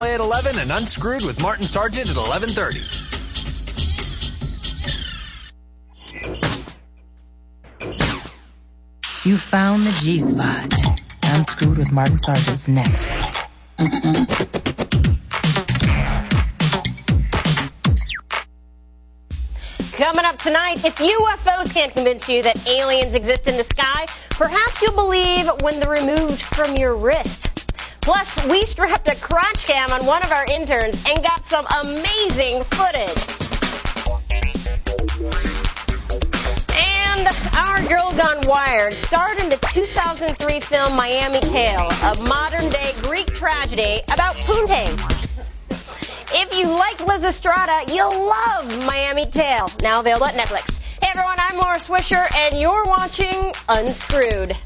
At 11 and Unscrewed with Martin Sargent at 11:30. You found the G-spot. Unscrewed with Martin Sargent's next. Coming up tonight, if U.F.Os can't convince you that aliens exist in the sky, perhaps you'll believe when they're removed from your wrist. Plus, we strapped a crotch cam on one of our interns and got some amazing footage. And our Girl Gone Wired starred in the 2003 film Miami Tale, a modern-day Greek tragedy about poontang. If you like Liz Estrada, you'll love Miami Tale, now available at Netflix. Hey everyone, I'm Laura Swisher, and you're watching Unscrewed.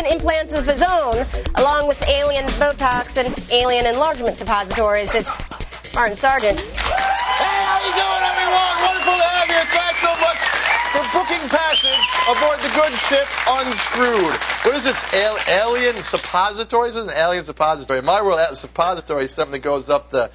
Implants of his own, along with alien Botox and alien enlargement suppositories. It's Martin Sargent. Hey, how you doing, everyone? Wonderful to have you. Thanks so much for booking passage aboard the good ship Unscrewed. What is this, alien suppositories? This is an alien suppository. In my world, a suppository is something that goes up the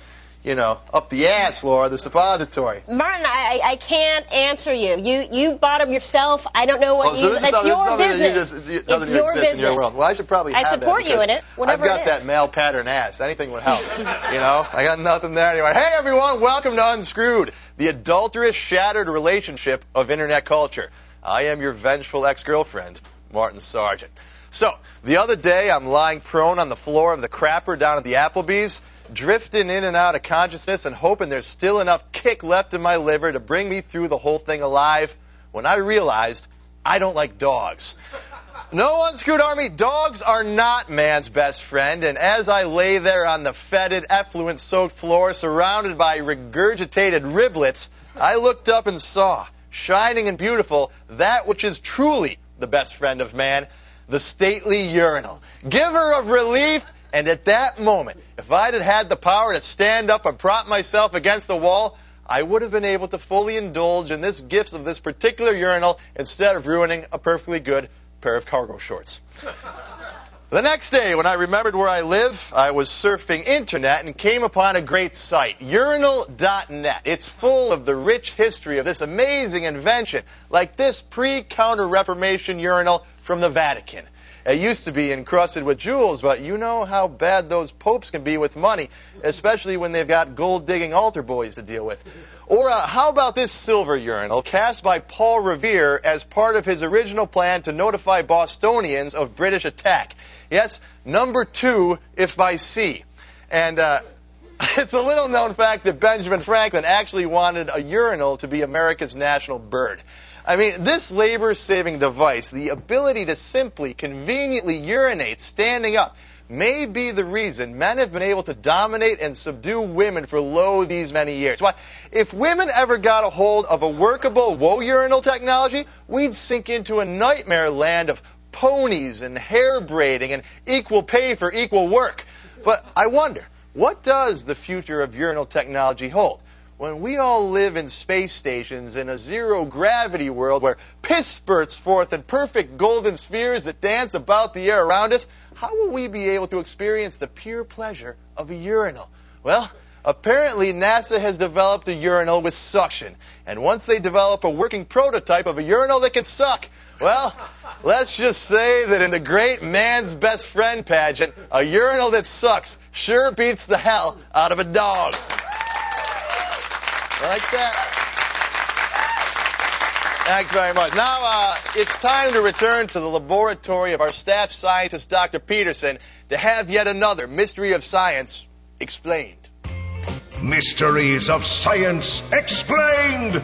ass, Laura, the suppository. Martin, I can't answer you. You bought them yourself. I don't know what so you... It's your business. It's your business. In your world. Well, I should probably have that. I support you in it, whatever it is. I've got that male pattern ass. Anything would help. I got nothing there anyway. Hey, everyone, welcome to Unscrewed, the adulterous, shattered relationship of internet culture. I am your vengeful ex-girlfriend, Martin Sargent. So, the other day, I'm lying prone on the floor of the crapper down at the Applebee's, drifting in and out of consciousness and hoping there's still enough kick left in my liver to bring me through the whole thing alive, when I realized I don't like dogs. No, Unscrewed Army, dogs are not man's best friend, and as I lay there on the fetid, effluent-soaked floor surrounded by regurgitated riblets, I looked up and saw, shining and beautiful, that which is truly the best friend of man, the stately urinal, giver of relief. And at that moment, if I'd had the power to stand up and prop myself against the wall, I would have been able to fully indulge in this gift of this particular urinal instead of ruining a perfectly good pair of cargo shorts. The next day, when I remembered where I live, I was surfing internet and came upon a great site, urinal.net. It's full of the rich history of this amazing invention, like this pre-Counter-Reformation urinal from the Vatican. It used to be encrusted with jewels, but you know how bad those popes can be with money, especially when they've got gold-digging altar boys to deal with. Or how about this silver urinal cast by Paul Revere as part of his original plan to notify Bostonians of British attack? Yes, number 2 if by sea. And it's a little-known fact that Benjamin Franklin actually wanted a urinal to be America's national bird. I mean, this labor-saving device, the ability to simply, conveniently urinate standing up, may be the reason men have been able to dominate and subdue women for these many years. Why, if women ever got a hold of a workable urinal technology, we'd sink into a nightmare land of ponies and hair braiding and equal pay for equal work. But I wonder, what does the future of urinal technology hold? When we all live in space stations in a zero-gravity world where piss spurts forth in perfect golden spheres that dance about the air around us, how will we be able to experience the pure pleasure of a urinal? Well, apparently NASA has developed a urinal with suction. And once they develop a working prototype of a urinal that can suck, well, let's just say that in the great man's best friend pageant, a urinal that sucks sure beats the hell out of a dog. Like that. Thanks very much. Now, it's time to return to the laboratory of our staff scientist, Dr. Peterson, to have yet another mystery of science explained. Mysteries of Science Explained!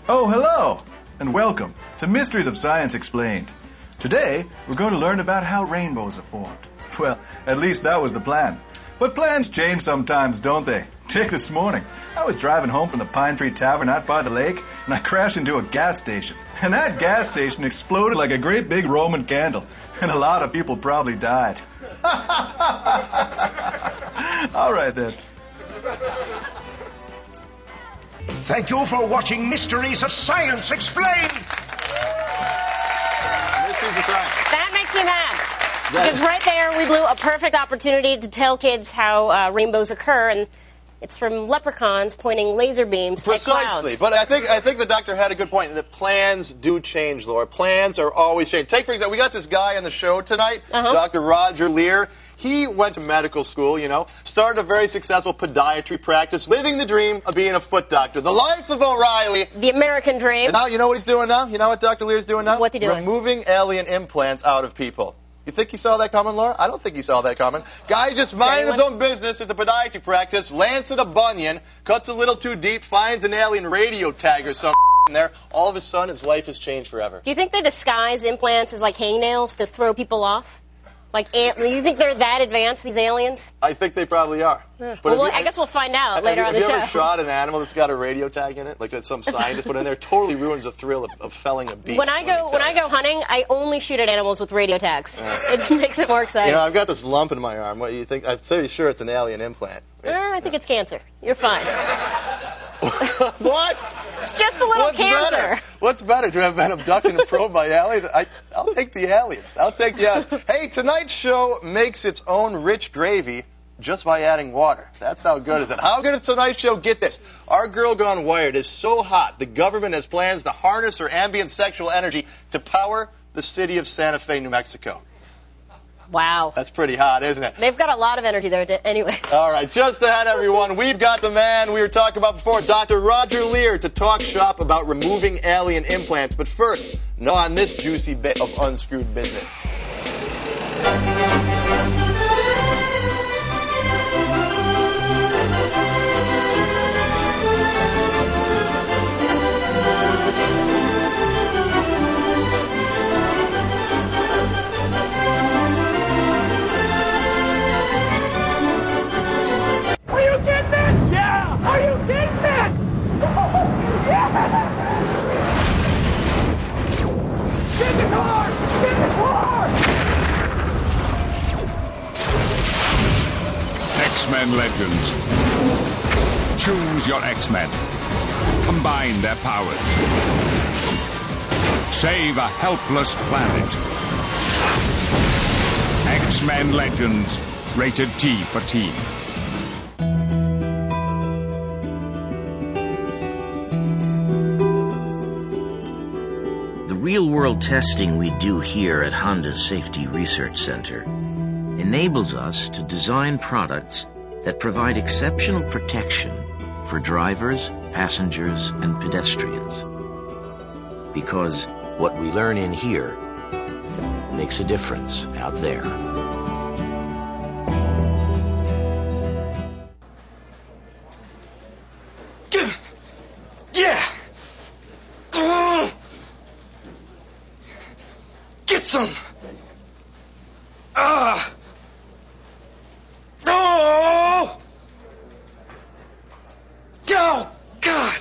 Oh, hello, and welcome to Mysteries of Science Explained. Today, we're going to learn about how rainbows are formed. Well, at least that was the plan. But plans change sometimes, don't they? Take this morning. I was driving home from the Pine Tree Tavern out by the lake, and I crashed into a gas station. And that gas station exploded like a great big Roman candle. And a lot of people probably died. All right, then. Thank you for watching Mysteries of Science Explained. Mysteries of Science. That makes me mad. Because right there, we blew a perfect opportunity to tell kids how rainbows occur, and it's from leprechauns pointing laser beams at clouds. Precisely. But I think the doctor had a good point, that plans do change, Laura. Plans are always changing. Take, for example, we got this guy on the show tonight, Dr. Roger Lear. He went to medical school, started a very successful podiatry practice, living the dream of being a foot doctor. The life of O'Reilly. The American dream. And now, you know what he's doing now? You know what Dr. Lear's doing now? What's he doing? Removing alien implants out of people. You think he saw that coming, Laura? I don't think he saw that coming. Guy just minding his own business at the podiatry practice, lands at a bunion, cuts a little too deep, finds an alien radio tag or something in there. All of a sudden, his life has changed forever. Do you think they disguise implants as like hangnails to throw people off? Like, do you think they're that advanced, these aliens? I think they probably are. Well, I guess we'll find out later on the show. Have you ever shot an animal that's got a radio tag in it? Like that some scientist put in there? Totally ruins the thrill of felling a beast. When I go hunting, I only shoot at animals with radio tags. It makes it more exciting. I've got this lump in my arm. What do you think? I'm pretty sure it's an alien implant. I think it's cancer. You're fine. What? It's just a little cancer. What's better, to have been abducted and probed by aliens? I'll take the aliens. I'll take the aliens. Hey, tonight's show makes its own rich gravy just by adding water. That's how good is it. How good is tonight's show? Get this. Our girl gone wired is so hot, the government has plans to harness her ambient sexual energy to power the city of Santa Fe, New Mexico. Wow. That's pretty hot, isn't it? They've got a lot of energy there, anyway. All right, just ahead, everyone, we've got the man we were talking about before, Dr. Roger Lear, to talk shop about removing alien implants. But first, on this juicy bit of unscrewed business. X-Men Legends. Choose your X-Men. Combine their powers. Save a helpless planet. X-Men Legends. Rated T for teen. The real-world testing we do here at Honda's Safety Research Center enables us to design products that provide exceptional protection for drivers, passengers, and pedestrians. Because what we learn in here makes a difference out there. Yeah! Get some! Oh! Oh, God!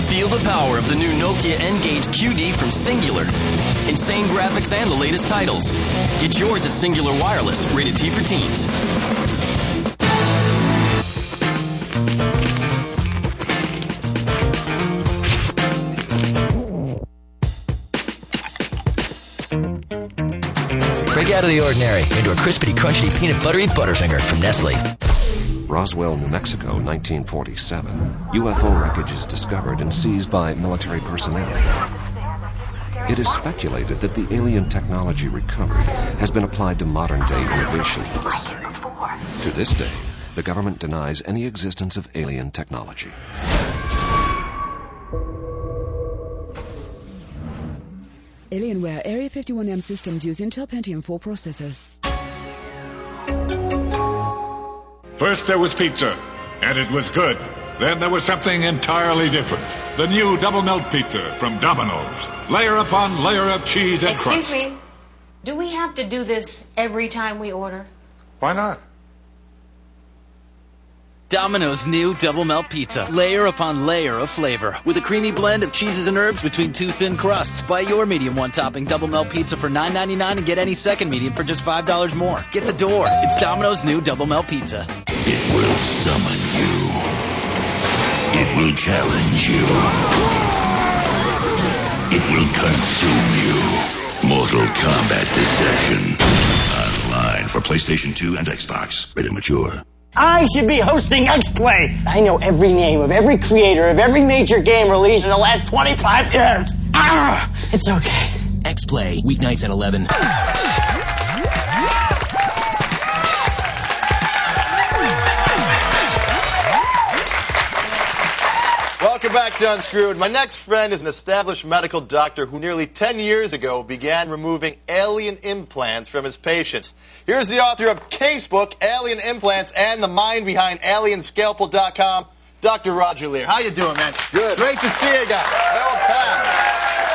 Feel the power of the new Nokia N-Gage QD from Singular. Insane graphics and the latest titles. Get yours at Singular Wireless, rated T for teens. Break out of the ordinary into a crispity, crunchy, peanut buttery Butterfinger from Nestle. Roswell, New Mexico, 1947. UFO wreckage is discovered and seized by military personnel. It is speculated that the alien technology recovered has been applied to modern-day innovations. To this day, the government denies any existence of alien technology. Alienware Area 51M systems use Intel Pentium 4 processors. First there was pizza, and it was good. Then there was something entirely different. The new double melt pizza from Domino's. Layer upon layer of cheese and crust. Excuse me, do we have to do this every time we order? Why not? Domino's new double melt pizza. Layer upon layer of flavor. With a creamy blend of cheeses and herbs between two thin crusts. Buy your medium one-topping double melt pizza for $9.99 and get any second medium for just $5 more. Get the door. It's Domino's new double melt pizza. It will summon you. It will challenge you. It will consume you. Mortal Kombat Deception. Online for PlayStation 2 and Xbox. Rated mature. I should be hosting X-Play. I know every name of every creator of every major game released in the last 25 years. It's okay. X-Play, weeknights at 11. Welcome back to Unscrewed. My next friend is an established medical doctor who nearly 10 years ago began removing alien implants from his patients. Here's the author of Casebook, Alien Implants, and the mind behind AlienScalpel.com, Dr. Roger Lear. How you doing, man? Good. Great to see you again. Well done.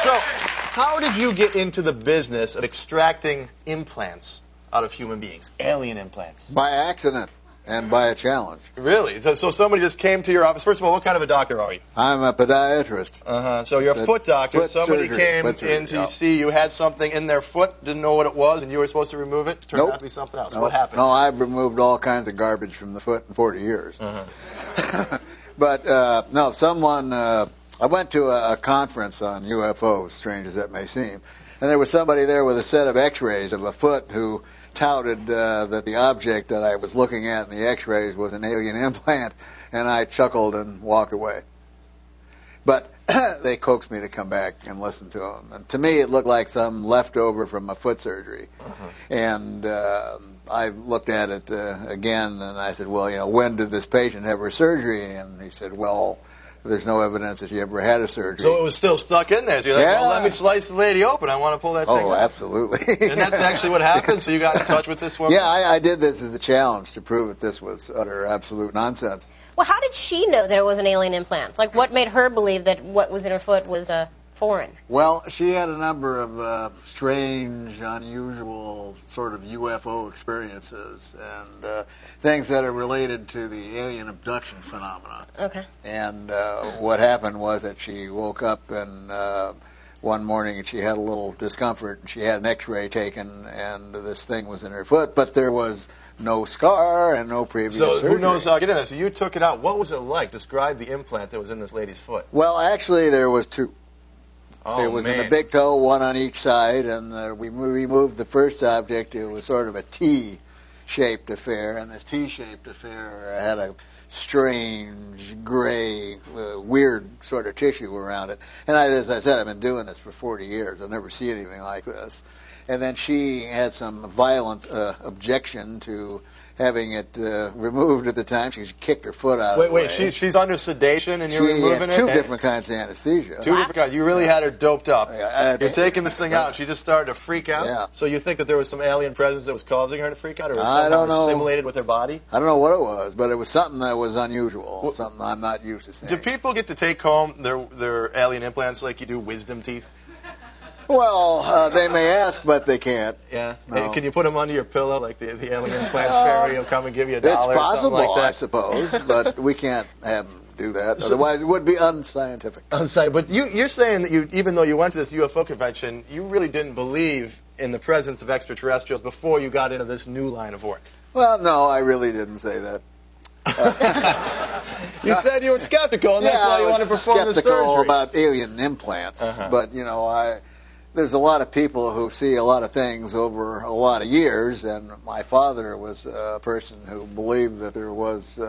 So, how did you get into the business of extracting implants out of human beings, alien implants? By accident and by a challenge. Really? So somebody just came to your office. First of all, what kind of a doctor are you? I'm a podiatrist. Uh-huh. So you're a foot doctor. Foot somebody surgery, came foot surgery, in to see you had something in their foot, didn't know what it was, and you were supposed to remove it. Turned out to be something else. Nope. What happened? No, I've removed all kinds of garbage from the foot in 40 years. Uh-huh. But, no, someone, I went to a conference on U.F.Os, strange as that may seem, and there was somebody there with a set of x-rays of a foot who touted that the object that I was looking at in the x-rays was an alien implant, and I chuckled and walked away. But they coaxed me to come back and listen to them. And to me, it looked like some leftover from a foot surgery. Uh-huh. And I looked at it again, and I said, well, you know, when did this patient have her surgery? And he said, well, there's no evidence that she ever had a surgery. So it was still stuck in there. So you're like, Yeah. well, let me slice the lady open. I want to pull that thing Oh, out. absolutely. And that's actually what happened? So you got in touch with this woman? Yeah, I did this as a challenge to prove that this was utter, absolute nonsense. Well, how did she know that it was an alien implant? Like, what made her believe that what was in her foot was foreign? Well, she had a number of strange, unusual sort of UFO experiences and things that are related to the alien abduction phenomena. Okay. And what happened was that she woke up and one morning and she had a little discomfort and she had an x-ray taken and this thing was in her foot, but there was no scar and no previous surgery. Who knows how to get in there? So you took it out. What was it like? Describe the implant that was in this lady's foot. Well, actually, there was two. Oh, there was in man. the big toe, one on each side, and we removed the first object. It was sort of a T-shaped affair, and this T-shaped affair had a strange, gray, weird sort of tissue around it. And as I said, I've been doing this for 40 years. I've never seen anything like this. And then she had some violent objection to having it removed at the time. She kicked her foot out of the way. Wait, she's under sedation and you're removing She had it? two different kinds of anesthesia. Two different kinds. You really had her doped up. You're taking this thing Yeah. out. She just started to freak out? Yeah. So you think that there was some alien presence that was causing her to freak out? Or was I don't know. assimilated with her body? I don't know what it was, but it was something that was unusual, something I'm not used to seeing. Do people get to take home their alien implants like you do wisdom teeth? Well, they may ask, but they can't. Yeah. No. Hey, can you put them under your pillow like the alien implant fairy will come and give you $1 It's or something possible, like that? I suppose, but we can't have them do that. Otherwise, it would be unscientific. But you're saying that even though you went to this UFO convention, you really didn't believe in the presence of extraterrestrials before you got into this new line of work. Well, no, I really didn't say that. You said you were skeptical, and that's why you wanted to perform the surgery. Skeptical about alien implants, but you know, there's a lot of people who see a lot of things over a lot of years, and my father was a person who believed that there was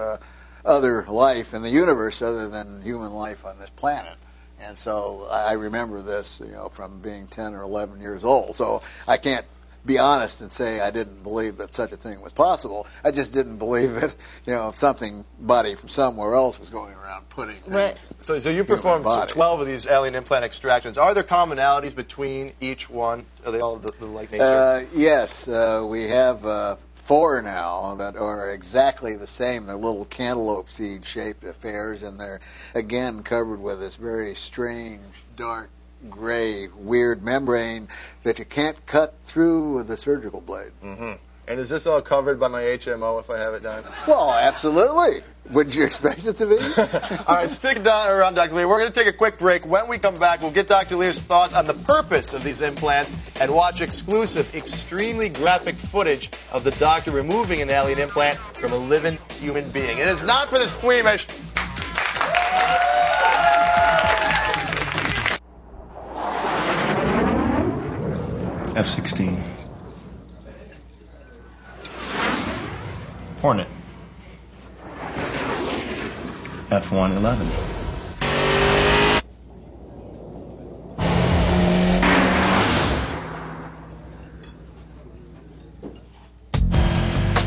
other life in the universe other than human life on this planet. And so I remember this, you know, from being 10 or 11 years old. So I can't be honest and say I didn't believe that such a thing was possible. I just didn't believe that, you know, somebody from somewhere else was going around putting things. Right. So you performed 12 of these alien implant extractions. Are there commonalities between each one? Are they all the like nature? Yes, we have 4 now that are exactly the same. They're little cantaloupe seed-shaped affairs, and they're, again, covered with this very strange, dark, gray, weird membrane that you can't cut through with a surgical blade. Mm-hmm. And is this all covered by my HMO if I have it done? Well, absolutely. Wouldn't you expect it to be? All right, stick around, Dr. Lear. We're going to take a quick break. When we come back, we'll get Dr. Lear's thoughts on the purpose of these implants and watch exclusive, extremely graphic footage of the doctor removing an alien implant from a living human being. It is not for the squeamish. F-16. Hornet. F-111.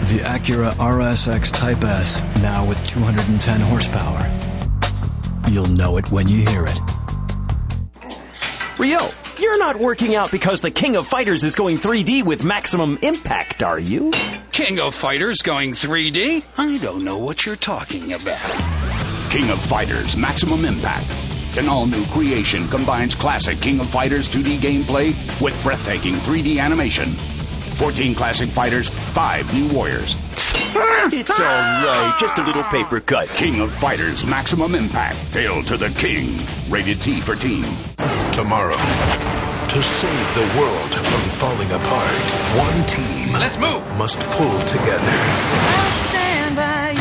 The Acura RSX Type S, now with 210 horsepower. You'll know it when you hear it. Rio, you're not working out because the King of Fighters is going 3D with maximum impact, are you? King of Fighters going 3D? I don't know what you're talking about. King of Fighters Maximum Impact. An all-new creation combines classic King of Fighters 2D gameplay with breathtaking 3D animation. 14 classic fighters, 5 new warriors. It's all right, just a little paper cut. King of Fighters Maximum Impact. Hail to the King. Rated T for Teen. Tomorrow, to save the world from falling apart, one team must pull together. I'll stand by you.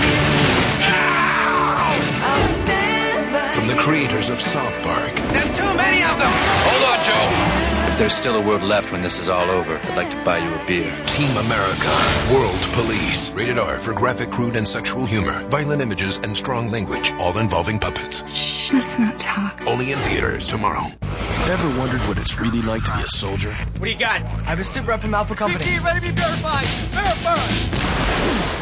I'll stand by From the creators of South Park. There's too many of them. Hold on, Joe. If there's still a world left when this is all over, I'd like to buy you a beer. Team America, World Police. Rated R for graphic, crude, and sexual humor. Violent images and strong language, all involving puppets. Shh, let's not talk. Only in theaters tomorrow. Ever wondered what it's really like to be a soldier? What do you got? I have a sit rep from Alpha Company. BT, ready to be verified. Verified.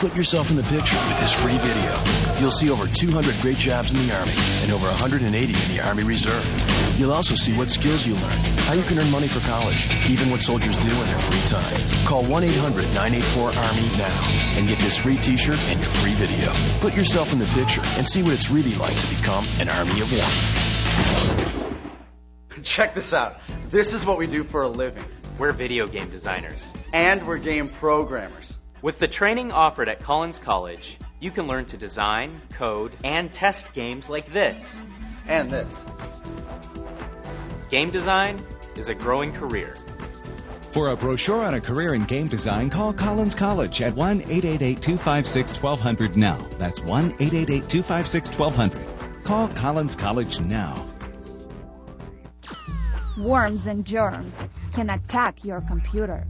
Put yourself in the picture with this free video. You'll see over 200 great jobs in the Army and over 180 in the Army Reserve. You'll also see what skills you learn, how you can earn money for college, even what soldiers do in their free time. Call 1-800-984-ARMY now and get this free t-shirt and your free video. Put yourself in the picture and see what it's really like to become an Army of One. Check this out. This is what we do for a living. We're video game designers. And we're game programmers. With the training offered at Collins College, you can learn to design, code, and test games like this. And this. Game design is a growing career. For a brochure on a career in game design, call Collins College at 1-888-256-1200 now. That's 1-888-256-1200. Call Collins College now. Worms and germs can attack your computer.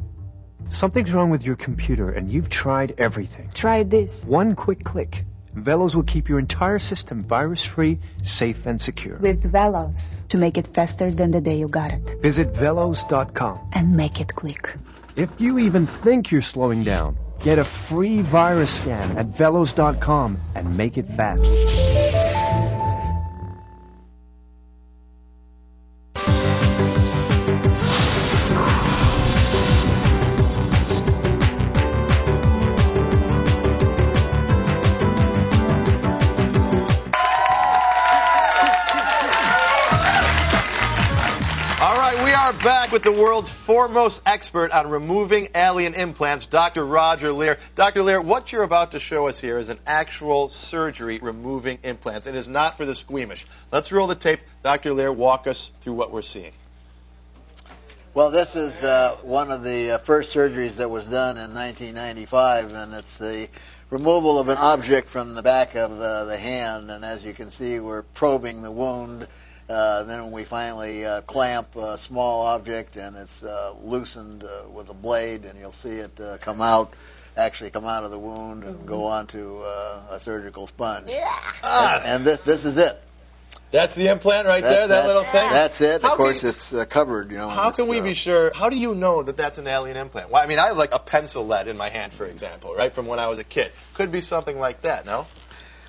Something's wrong with your computer and you've tried everything. Try this. One quick click. Velos will keep your entire system virus-free, safe, and secure. With Velos, to make it faster than the day you got it. Visit Velos.com. And make it quick. If you even think you're slowing down, get a free virus scan at Velos.com and make it fast. Back with the world's foremost expert on removing alien implants, Dr. Roger Lear. Dr. Lear, what you're about to show us here is an actual surgery removing implants. It is not for the squeamish. Let's roll the tape. Dr. Lear, walk us through what we're seeing. Well, this is one of the first surgeries that was done in 1995, and it's the removal of an object from the back of the hand. And as you can see, we're probing the wound. Then we finally clamp a small object, and it's loosened with a blade, and you'll see it come out of the wound and go onto a surgical sponge. Yeah. And this is it. That's the implant right there, that little thing? That's it. Of course, it's covered. How can we be sure? How do you know that that's an alien implant? Well, I mean, I have like a pencil lead in my hand, for example, right, from when I was a kid. Could be something like that, no?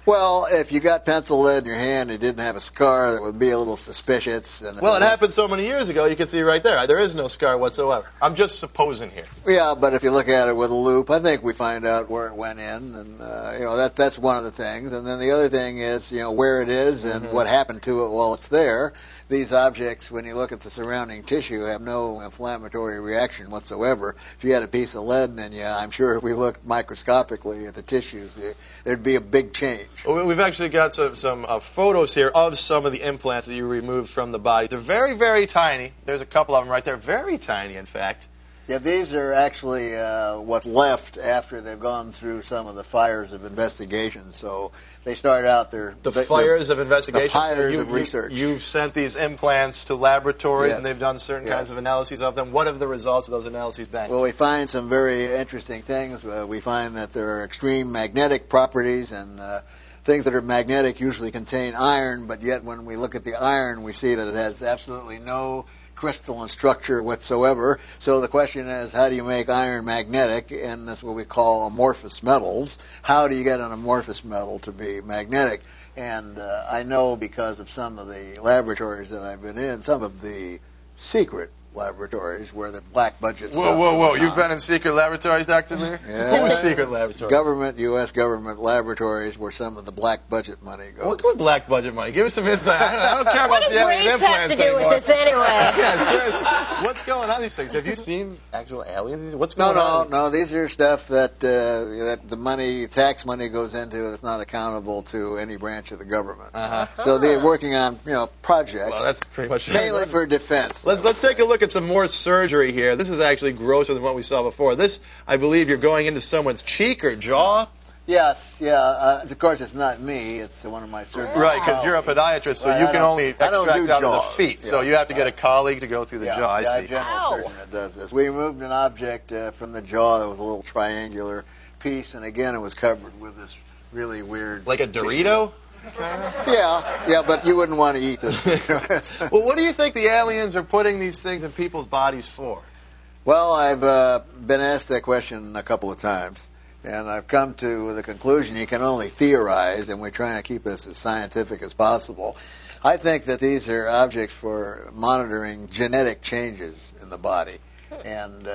Well, if you got pencil lead in your hand and didn't have a scar, that would be a little suspicious. Well, it happened so many years ago, you can see right there. There is no scar whatsoever. I'm just supposing here. Yeah, but if you look at it with a loop, I think we find out where it went in, and that's one of the things. And then the other thing is, where it is and what happened to it while it's there. these objects, when you look at the surrounding tissue, have no inflammatory reaction whatsoever. If you had a piece of lead in you, I'm sure if we looked microscopically at the tissues, there'd be a big change. Well, we've actually got some photos here of some of the implants that you removed from the body. They're very, very tiny. There's a couple of them right there. Very tiny, in fact. Yeah, these are actually what's left after they've gone through some of the fires of investigation. So they start out the fires of investigation. The fires of research. You've sent these implants to laboratories, yes. and they've done certain kinds of analyses of them. What have the results of those analyses been? Well, we find some very interesting things. We find that there are extreme magnetic properties, and things that are magnetic usually contain iron, but yet when we look at the iron, we see that it has absolutely no crystalline structure whatsoever. So the question is, how do you make iron magnetic? And that's what we call amorphous metals. How do you get an amorphous metal to be magnetic? And I know because of some of the laboratories that I've been in, some of the secret laboratories where the black budget stuff. Whoa. You've been in secret laboratories, Dr. Lear? Yeah. Who's secret laboratories? U.S. government laboratories where some of the black budget money goes. What black budget money? Give us some insight. I don't care about the alien implants have to do anymore. with this anyway? Yeah, seriously. What's going on these things? Have you seen actual aliens? What's going on? No. These are stuff that the money, tax money, goes into. That's not accountable to any branch of the government. So they're working on projects. Well, that's pretty much mainly for defense. Let's take a look at some more surgery here. This is actually grosser than what we saw before. This, I believe, you're going into someone's cheek or jaw. Yes, yeah. Of course, it's not me. It's one of my surgeons. Right, because you're a podiatrist, so you can only extract out of the feet. Yeah. So you have to get a colleague to go through the jaw. I see. A general surgeon that does this. We removed an object from the jaw that was a little triangular piece, and again, it was covered with this really weird. Like a Dorito? Yeah, but you wouldn't want to eat this. Well, what do you think the aliens are putting these things in people's bodies for? Well, I've been asked that question a couple of times, and I've come to the conclusion you can only theorize, and we're trying to keep this as scientific as possible. I think that these are objects for monitoring genetic changes in the body, and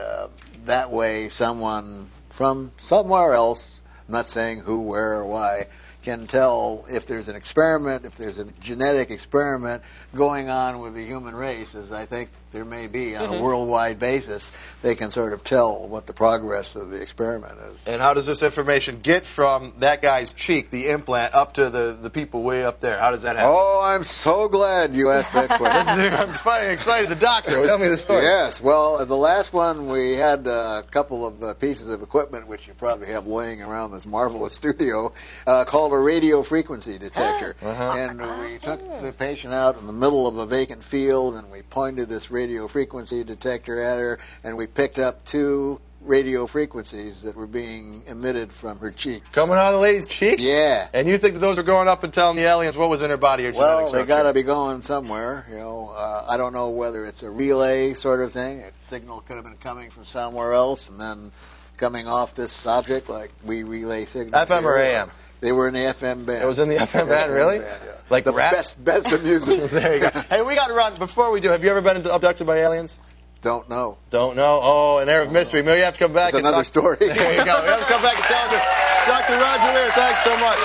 that way someone from somewhere else, I'm not saying who, where, or why, can tell if there's an experiment, if there's a genetic experiment going on with the human race, as I think there may be on a worldwide basis. They can sort of tell what the progress of the experiment is. And how does this information get from that guy's cheek, the implant, up to the people way up there? How does that happen? Oh, I'm so glad you asked that question. I'm finally excited. The doctor, tell me the story. Yes, well, the last one we had a couple of pieces of equipment, which you probably have laying around this marvelous studio, called a radio frequency detector. And we took the patient out in the middle of a vacant field, and we pointed this radio frequency detector at her, and we picked up 2 radio frequencies that were being emitted from her cheek. Coming out of the lady's cheek? Yeah. And you think that those are going up and telling the aliens what was in her body or genetic structure? Well, they got to be going somewhere. I don't know whether it's a relay sort of thing. A signal could have been coming from somewhere else and then coming off this object, like we relay signals. FM or AM? They were in the FM band. It was in the FM band, really? Band, yeah. Like the rap? best of music. There you go. Hey, we got to run. Before we do, have you ever been abducted by aliens? Don't know. Don't know? Oh, an air of mystery. Maybe you have to come back. It's another story. There you go. You have to come back and tell us. Dr. Roger Lear, thanks so much.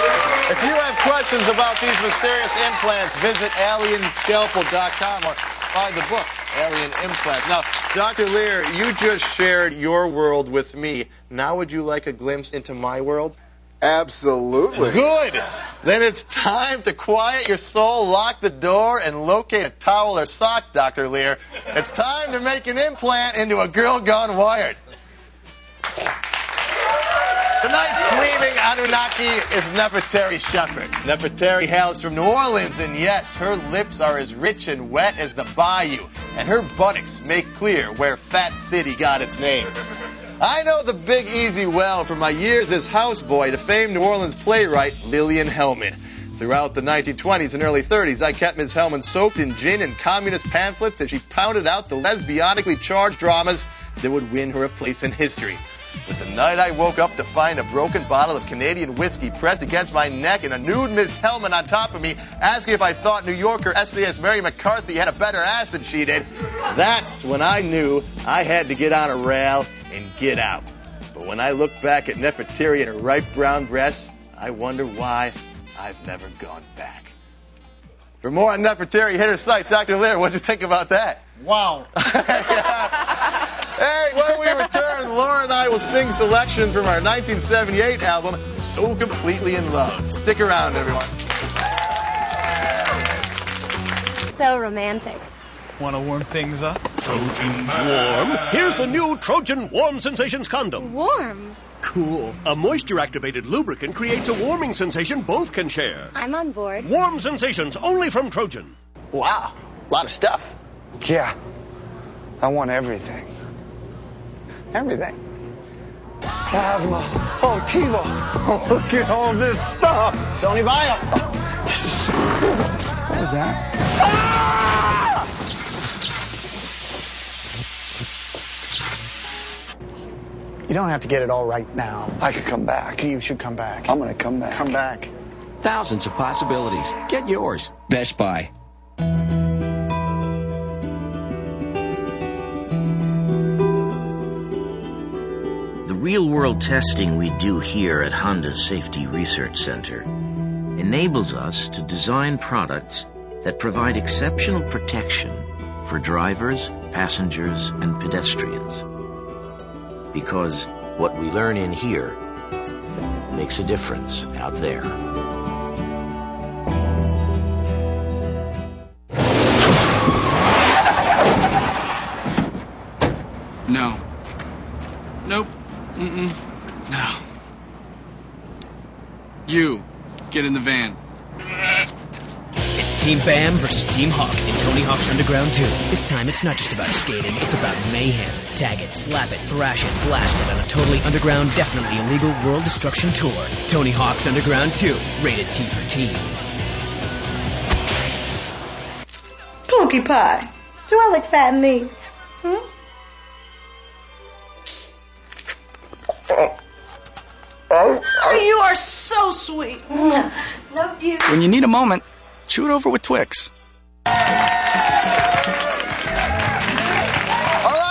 If you have questions about these mysterious implants, visit alienscalpel.com or buy the book, Alien Implants. Now, Dr. Lear, you just shared your world with me. Now would you like a glimpse into my world? Absolutely. Good. Then it's time to quiet your soul, lock the door, and locate a towel or sock, Dr. Lear. It's time to make an implant into a girl gone wired. Tonight's gleaming Anunnaki is Nefertari Shepherd. Nefertari hails from New Orleans, and yes, her lips are as rich and wet as the bayou, and her buttocks make clear where Fat City got its name. I know the Big Easy well from my years as houseboy to famed New Orleans playwright Lillian Hellman. Throughout the 1920s and early 30s, I kept Ms. Hellman soaked in gin and communist pamphlets as she pounded out the lesbianically charged dramas that would win her a place in history. But the night I woke up to find a broken bottle of Canadian whiskey pressed against my neck and a nude Ms. Hellman on top of me asking if I thought New Yorker essayist Mary McCarthy had a better ass than she did, that's when I knew I had to get on a rail and get out. But when I look back at Nefertari and her ripe brown breasts, I wonder why I've never gone back. For more on Nefertari, hit her site. Dr. Lear, what'd you think about that? Wow. Hey, when we return, Laura and I will sing selections from our 1978 album, So Completely in Love. Stick around, everyone. So romantic. Want to warm things up? Trojan Warm. Here's the new Trojan Warm Sensations condom. Warm. Cool. A moisture-activated lubricant creates a warming sensation both can share. I'm on board. Warm Sensations, only from Trojan. Wow. A lot of stuff. Yeah. I want everything. Everything. Plasma. Oh, TiVo. Oh, look at all this stuff. Sony Bio. This is so cool. What was that? You don't have to get it all right now. I could come back. You should come back. I'm going to come back. Come back. Thousands of possibilities. Get yours. Best Buy. The real-world testing we do here at Honda's Safety Research Center enables us to design products that provide exceptional protection for drivers, passengers, and pedestrians. Because what we learn in here makes a difference out there. No. Nope. Mm-mm. No. You, get in the van. It's Team Bam versus Team Hawk in Tony Hawk's Underground 2. This time, it's not just about skating, it's about mayhem. Tag it, slap it, thrash it, blast it on a totally underground, definitely illegal world destruction tour. Tony Hawk's Underground 2, rated T for Teen. Pookie Pie, do I look fat in these? You are so sweet. Love you. When you need a moment, chew it over with Twix. All right,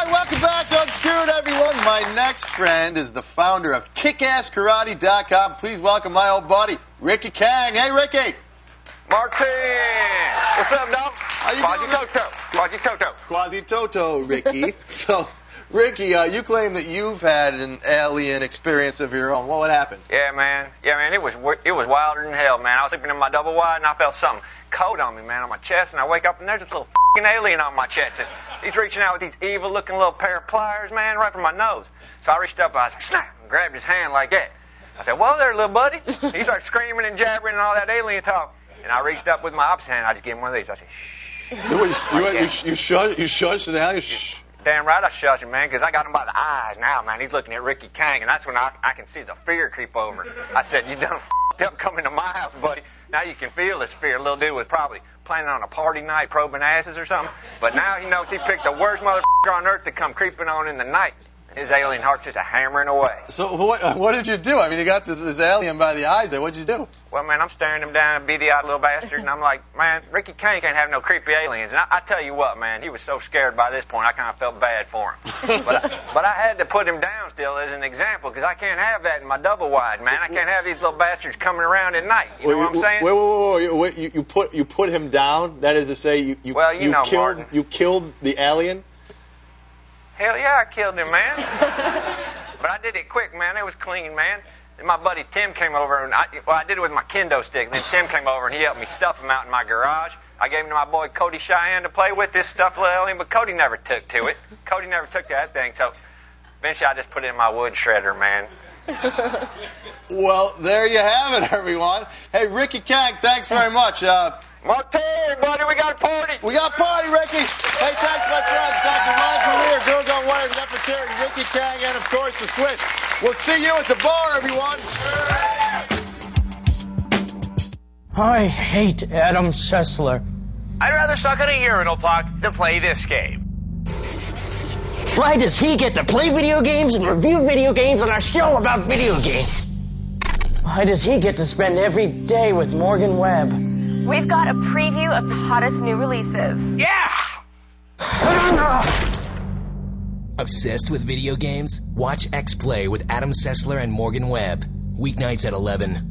welcome back to Unscrewed, everyone. My next friend is the founder of KickassKarate.com. Please welcome my old buddy, Ricky Kang. Hey, Ricky. Martin. What's up, dog? How you doing? Quasi-Toto. Quasi-Toto, Ricky. So, Ricky, you claim that you've had an alien experience of your own. What happened? Yeah, man. It was wilder than hell, man. I was sleeping in my double wide, and I felt something cold on me, man, on my chest, and I wake up, and there's this little f***ing alien on my chest, and he's reaching out with these evil-looking little pair of pliers, man, right from my nose. So I reached up, and I was like, snap, and grabbed his hand like that. I said, whoa there, little buddy. He started screaming and jabbering and all that alien talk. And I reached up with my opposite hand, I just gave him one of these. I said, shh. You shushed an alien? Shh. Damn right I shut him, man, because I got him by the eyes now, man. He's looking at Ricky Kang, and that's when I can see the fear creep over. I said, you done f***ed up coming to my house, buddy. Now you can feel this fear. Little dude was probably planning on a party night, probing asses or something. But now he knows he picked the worst motherfucker on earth to come creeping on in the night. His alien heart's just hammering away. So what did you do? I mean, you got this alien by the eyes there. What did you do? Well, man, I'm staring him down, beady-eyed little bastard, and I'm like, man, Ricky Kang can't have no creepy aliens. And I tell you what, man, he was so scared by this point, I kind of felt bad for him. but I had to put him down still as an example, because I can't have that in my double wide, man. I can't have these little bastards coming around at night. You know what I'm saying? Wait. You put him down? That is to say, you killed the alien? Hell yeah, I killed him, man. But I did it quick, man. It was clean, man. And my buddy Tim came over, and I did it with my kendo stick. Then Tim came over, and he helped me stuff him out in my garage. I gave him to my boy Cody Cheyenne to play with, this stuffed little alien, but Cody never took to it. Cody never took to that thing, so eventually I just put it in my wood shredder, man. Well, there you have it, everyone. Hey, Ricky Kang, thanks very much. Martin, buddy, we got a party. We got a party, Ricky. Hey, thanks, my friends. Dr. Roger Lear, Girls on Wire, Nefertari, Ricky Kang, and, of course, The Switch. We'll see you at the bar, everyone. I hate Adam Sessler. I'd rather suck on a urinal block than play this game. Why does he get to play video games and review video games on our show about video games? Why does he get to spend every day with Morgan Webb? We've got a preview of the hottest new releases. Yeah! Obsessed with video games? Watch X Play with Adam Sessler and Morgan Webb. Weeknights at 11.